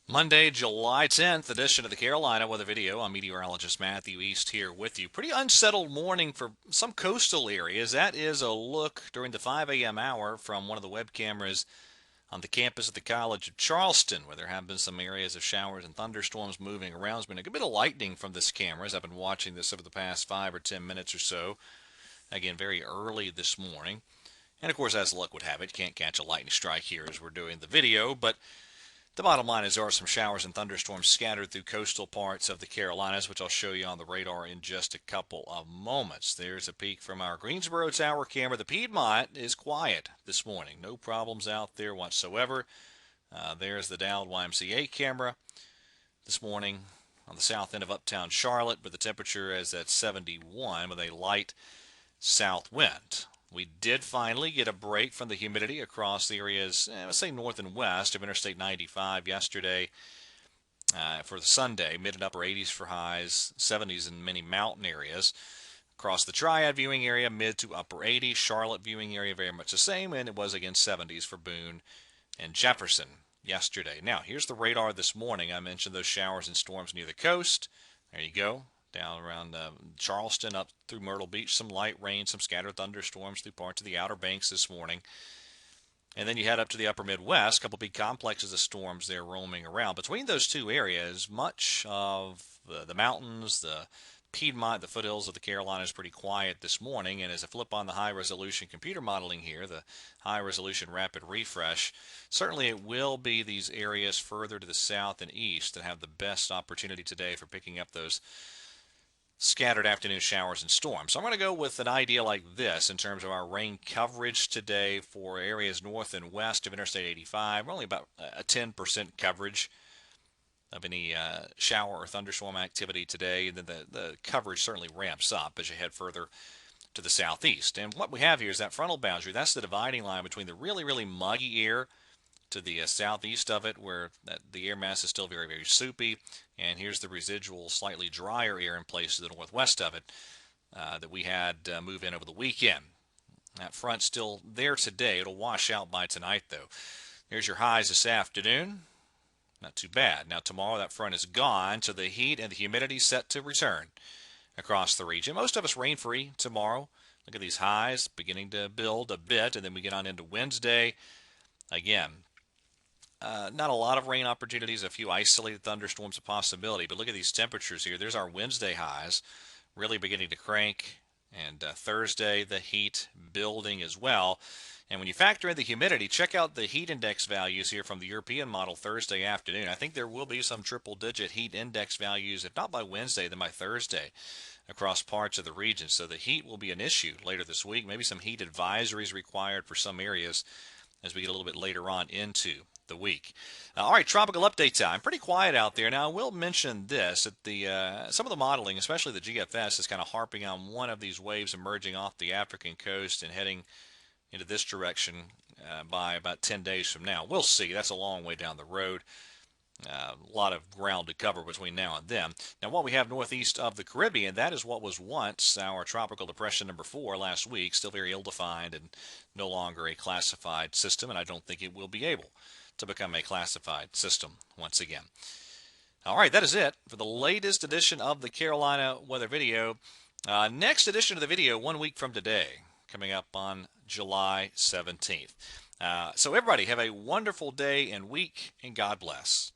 Monday, July 10th edition of the Carolina Weather Video. I'm meteorologist Matthew East here with you. Pretty unsettled morning for some coastal areas. That is a look during the 5 a.m. hour from one of the web cameras on the campus of the College of Charleston, where there have been some areas of showers and thunderstorms moving around. There's been a good bit of lightning from this camera as I've been watching this over the past 5 or 10 minutes or so. Again, very early this morning. And of course, as luck would have it, you can't catch a lightning strike here as we're doing the video, but the bottom line is there are some showers and thunderstorms scattered through coastal parts of the Carolinas, which I'll show you on the radar in just a couple of moments. There's a peek from our Greensboro Tower camera. The Piedmont is quiet this morning. No problems out there whatsoever. There's the Dowd YMCA camera this morning on the south end of uptown Charlotte, but the temperature is at 71 with a light south wind. We did finally get a break from the humidity across the areas, let's say north and west of Interstate 95 yesterday for the Sunday. Mid and upper 80s for highs, 70s in many mountain areas. Across the Triad viewing area, mid to upper 80s. Charlotte viewing area, very much the same, and it was again 70s for Boone and Jefferson yesterday. Now, here's the radar this morning. I mentioned those showers and storms near the coast. There you go. Down around Charleston up through Myrtle Beach, some light rain, some scattered thunderstorms through parts of the Outer Banks this morning. And then you head up to the upper Midwest, a couple big complexes of storms there roaming around. Between those two areas, much of the mountains, the Piedmont, the foothills of the Carolinas, pretty quiet this morning. And as I flip on the high-resolution computer modeling here, the high-resolution rapid refresh, certainly it will be these areas further to the south and east that have the best opportunity today for picking up those scattered afternoon showers and storms. So I'm going to go with an idea like this in terms of our rain coverage today for areas north and west of Interstate 85. We're only about a 10% coverage of any shower or thunderstorm activity today. And then the coverage certainly ramps up as you head further to the southeast. And what we have here is that frontal boundary. That's the dividing line between the really, really muggy air to the southeast of it, where the air mass is still very, very soupy. And here's the residual, slightly drier air in place to the northwest of it that we had move in over the weekend. That front's still there today. It'll wash out by tonight, though. There's your highs this afternoon. Not too bad. Now, tomorrow that front is gone, so the heat and the humidity set to return across the region. Most of us rain-free tomorrow. Look at these highs beginning to build a bit, and then we get on into Wednesday. Again, not a lot of rain opportunities, a few isolated thunderstorms a possibility, but look at these temperatures here. There's our Wednesday highs really beginning to crank, and Thursday the heat building as well. And when you factor in the humidity, check out the heat index values here from the European model Thursday afternoon. I think there will be some triple-digit heat index values, if not by Wednesday, then by Thursday across parts of the region. So the heat will be an issue later this week. Maybe some heat advisories required for some areas as we get a little bit later on into the week. All right, tropical update time. Pretty quiet out there. Now, I will mention this, that some of the modeling, especially the GFS, is kind of harping on one of these waves emerging off the African coast and heading into this direction by about 10 days from now. We'll see. That's a long way down the road. A lot of ground to cover between now and then. Now, what we have northeast of the Caribbean, that is what was once our tropical depression number 4 last week, still very ill-defined and no longer a classified system, and I don't think it will be able to become a classified system once again. All right, that is it for the latest edition of the Carolina Weather Video. Next edition of the video 1 week from today, coming up on July 17th. So everybody have a wonderful day and week, and God bless.